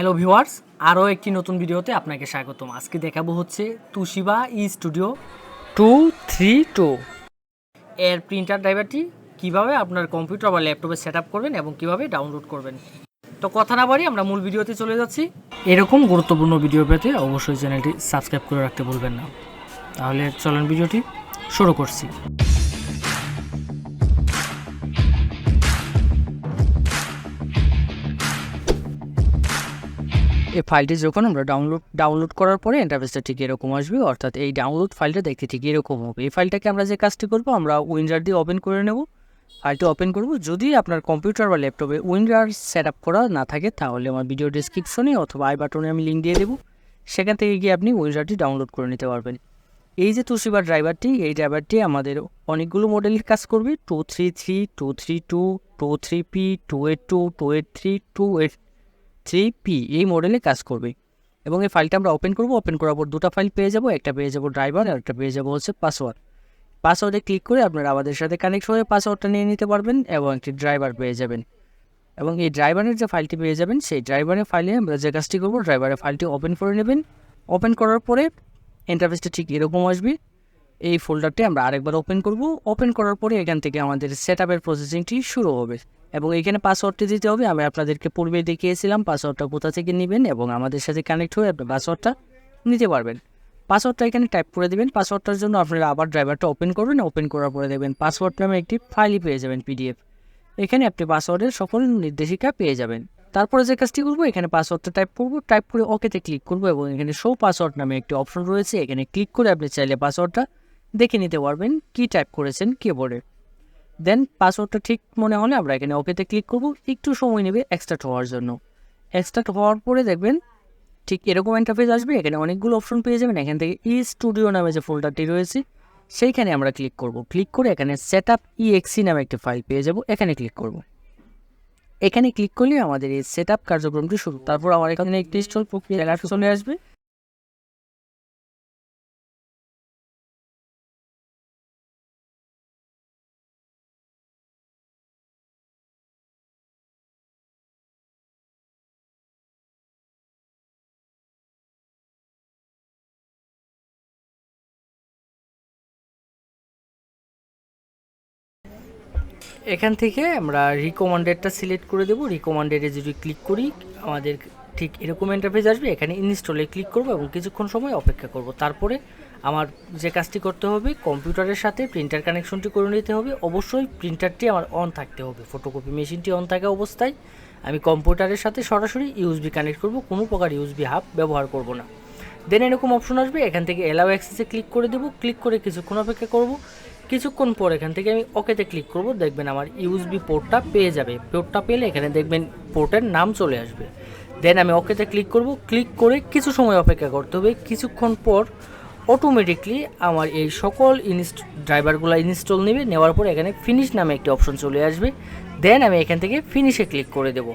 Hello viewers, আরও একটি নতুন ভিডিওতে আপনাকে স্বাগতম। আজকে দেখাবো হচ্ছে তুশিবা স্টুডিও 232 এর প্রিন্টার ড্রাইভারটি কিভাবে আপনার কম্পিউটার বা ল্যাপটপে সেট আপ করবেন এবং কিভাবে ডাউনলোড করবেন। তো কথা না বাড়ি আমরা মূল ভিডিওতে চলে যাচ্ছি। এরকম গুরুত্বপূর্ণ ভিডিও পেতে অবশ্যই চ্যানেলটি সাবস্ক্রাইব করে রাখতে ভুলবেন না। তাহলে চলেন ভিডিওটি শুরু করছি। এই ফাইলটি যখন আমরা ডাউনলোড করার পরে ইন্টারফেসটা ঠিক এরকম আসবে, অর্থাৎ এই ডাউনলোড ফাইলটা দেখতে ঠিক এরকম হবে। এই ফাইলটাকে আমরা যে কাজটি করবো, আমরা উইনরার দিয়ে ওপেন করে নেব। ফাইলটি ওপেন করব। যদি আপনার কম্পিউটার বা ল্যাপটপে উইনরার সেট আপ করা না থাকে তাহলে আমার ভিডিও ডিসক্রিপশনে অথবা আই বাটনে আমি লিঙ্ক দিয়ে দেবো, সেখান থেকে গিয়ে আপনি উইনরারটি ডাউনলোড করে নিতে পারবেন। এই যে তোশিবা ড্রাইভারটি, এই ড্রাইভারটি আমাদের অনেকগুলো মডেলের কাজ করবে। 233, 232, 23P, 282, 283, 283P এই মডেলে কাজ করবে। এবং এই ফাইলটা আমরা ওপেন করব। ওপেন করার পর দুটো ফাইল পেয়ে যাব, একটা পেয়ে যাব ড্রাইভার আর একটা পেয়ে যাব হচ্ছে পাসওয়ার্ড। পাসওয়ার্ডে ক্লিক করে আপনারা আমাদের সাথে কানেক্ট হয়ে পাসওয়ার্ডটা নিয়ে নিতে পারবেন এবং একটি ড্রাইভার পেয়ে যাবেন। এবং এই ড্রাইভারের যে ফাইলটি পেয়ে যাবেন, সেই ড্রাইভারের ফাইলে আমরা যে কাজটি করবো, ড্রাইভারের ফাইলটি ওপেন করে নেবেন। ওপেন করার পরে ইন্টারফেসটা ঠিক এরকম আসবে। এই ফোল্ডারটি আমরা আরেকবার ওপেন করব। ওপেন করার পরে এখান থেকে আমাদের সেট আপের প্রসেসিংটি শুরু হবে এবং এখানে পাসওয়ার্ডটি দিতে হবে। আমি আপনাদেরকে পূর্বে দেখিয়েছিলাম পাসওয়ার্ডটা কোথা থেকে নেবেন এবং আমাদের সাথে কানেক্ট হয়ে আপনি পাসওয়ার্ডটা নিতে পারবেন। পাসওয়ার্ডটা এখানে টাইপ করে দেবেন। পাসওয়ার্ডটার জন্য আপনারা আবার ড্রাইভারটা ওপেন করবেন। ওপেন করার পরে দেখবেন পাসওয়ার্ড নামে একটি ফাইলই পেয়ে যাবেন, পিডিএফ। এখানে আপনি পাসওয়ার্ডের সকল নির্দেশিকা পেয়ে যাবেন। তারপরে যে কাজটি করবো, এখানে পাসওয়ার্ডটা টাইপ করব। টাইপ করে ওকেতে ক্লিক করব এবং এখানে শো পাসওয়ার্ড নামে একটি অপশন রয়েছে, এখানে ক্লিক করে আপনি চাইলে পাসওয়ার্ডটা দেখে নিতে পারবেন কি টাইপ করেছেন কিবোর্ডে। দেন পাসওয়ার্ডটা ঠিক মনে হলে আমরা এখানে ওকেতে ক্লিক করব। একটু সময় নেবে এক্সট্রাক্ট হওয়ার জন্য। এক্সট্রাক্ট হওয়ার পরে দেখবেন ঠিক এরকম ইন্টারফেস আসবে। এখানে অনেকগুলো অপশন পেয়ে যাবেন। এখান থেকে স্টুডিও নামে যে ফোল্ডারটি রয়েছে সেইখানে আমরা ক্লিক করব। ক্লিক করে এখানে Setup.exe নামে একটি ফাইল পেয়ে যাব, এখানে ক্লিক করব। এখানে ক্লিক করলে আমাদের এই সেট আপ কার্যক্রমটি শুরু। তারপর আমার এখানে একটি ইনস্টল প্রক্রিয়া চলে আসবে। এখান থেকে আমরা রিকমান্ডেডটা সিলেক্ট করে দেবো। রিকমান্ডেডে যদি ক্লিক করি আমাদের ঠিক এরকম ইন্টারফেস আসবে। এখানে ইনস্টলে ক্লিক করব এবং কিছুক্ষণ সময় অপেক্ষা করব। তারপরে আমার যে কাজটি করতে হবে, কম্পিউটারের সাথে প্রিন্টার কানেকশনটি করে নিতে হবে। অবশ্যই প্রিন্টারটি আমার অন থাকতে হবে। ফটোকপি মেশিনটি অন থাকা অবস্থায় আমি কম্পিউটারের সাথে সরাসরি ইউএসবি কানেক্ট করব, কোনো প্রকার ইউএসবি হাব ব্যবহার করব না। দেন এরকম অপশন আসবে, এখান থেকে অ্যালাউ অ্যাক্সেসে ক্লিক করে দেবো। ক্লিক করে কিছুক্ষণ অপেক্ষা করব। কিছুক্ষণ পর এখান থেকে আমি ওকেতে ক্লিক করব। দেখবেন আমার ইউএসবি পোর্টটা পেয়ে যাবে। পোর্টটা পেলে এখানে দেখবেন পোর্টের নাম চলে আসবে। দেন আমি ওকেতে ক্লিক করব। ক্লিক করে কিছু সময় অপেক্ষা করতে হবে। কিছুক্ষণ পর অটোমেটিকলি আমার এই সকল ড্রাইভারগুলো ইনস্টল নেবে। নেওয়ার পর এখানে ফিনিশ নামে একটি অপশন চলে আসবে। দেন আমি এখান থেকে ফিনিশে ক্লিক করে দেব।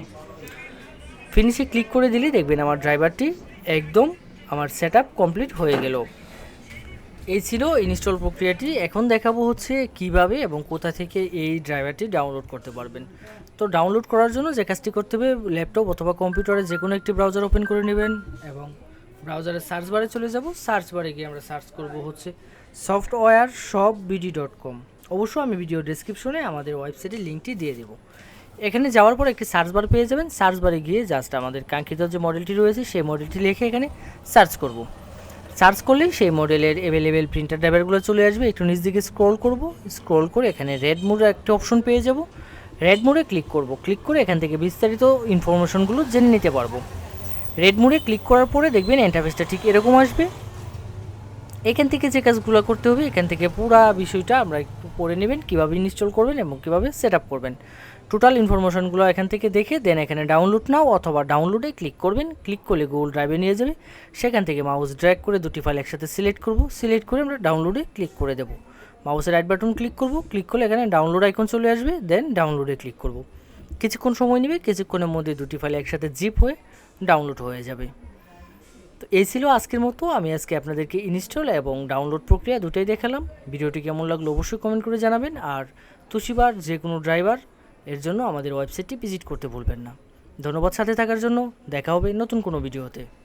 ফিনিশে ক্লিক করে দিলে দেখবেন আমার ড্রাইভারটি একদম আমার সেট আপ কমপ্লিট হয়ে গেল। এই ছিল ইনস্টল প্রক্রিয়াটি। এখন দেখাবো হচ্ছে কিভাবে এবং কোথা থেকে এই ড্রাইভারটি ডাউনলোড করতে পারবেন। তো ডাউনলোড করার জন্য যে কাজটি করতে হবে, ল্যাপটপ অথবা কম্পিউটারে যে কোনো একটি ব্রাউজার ওপেন করে নেবেন এবং ব্রাউজারের সার্চ বারে চলে যাব। সার্চ বারে গিয়ে আমরা সার্চ করব হচ্ছে সফটওয়্যারshopbd.com। অবশ্যই আমি ভিডিও ডেসক্রিপশনে আমাদের ওয়েবসাইটের লিঙ্কটি দিয়ে দেবো। এখানে যাওয়ার পর একটি সার্চ বার পেয়ে যাবেন। সার্চ বারে গিয়ে জাস্ট আমাদের কাঙ্ক্ষিত যে মডেলটি রয়েছে সেই মডেলটি লিখে এখানে সার্চ করব। সার্চ করলেই সেই মডেলের অ্যাভেলেবেল প্রিন্টার ড্রাইভারগুলো চলে আসবে। একটু নিচ দিকে স্ক্রল করব। স্ক্রল করে এখানে রেড মোডে একটা অপশন পেয়ে যাব। রেড মোডে ক্লিক করব। ক্লিক করে এখান থেকে বিস্তারিত ইনফরমেশনগুলো জেনে নিতে পারবো। রেড মোডে ক্লিক করার পরে দেখবেন ইন্টারফেসটা ঠিক এরকম আসবে। এখান থেকে যে কাজগুলো করতে হবে, এখান থেকে পুরো বিষয়টা আমরা একটু পড়ে নেবেন, কীভাবে ইনস্টল করবেন এবং কীভাবে সেট আপ করবেন। টোটাল ইনফরমেশনগুলো এখান থেকে দেখে দেন এখানে ডাউনলোড নাও অথবা ডাউনলোডে ক্লিক করবেন। ক্লিক করলে গুগল ড্রাইভে নিয়ে যাবে। সেখান থেকে মাউস ড্র্যাগ করে দুটি ফাইল একসাথে সিলেক্ট করব। সিলেক্ট করে আমরা ডাউনলোডে ক্লিক করে দেব। মাউসের রাইট বাটন ক্লিক করব। ক্লিক করলে এখানে ডাউনলোড আইকন চলে আসবে। দেন ডাউনলোডে ক্লিক করব। কিছুক্ষণ সময় নেবে। কিছুক্ষণের মধ্যে দুটি ফাইল একসাথে জিপ হয়ে ডাউনলোড হয়ে যাবে। তো এই ছিল আজকের মতো। আমি আজকে আপনাদেরকে ইনস্টল এবং ডাউনলোড প্রক্রিয়া দুটোই দেখালাম। ভিডিওটি কেমন লাগলো অবশ্যই কমেন্ট করে জানাবেন। আর তোশিবার যে কোনো ড্রাইভার এর জন্য আমাদের ওয়েবসাইটটি ভিজিট করতে ভুলবেন না। ধন্যবাদ সাথে থাকার জন্য। দেখা হবে নতুন কোনো ভিডিওতে।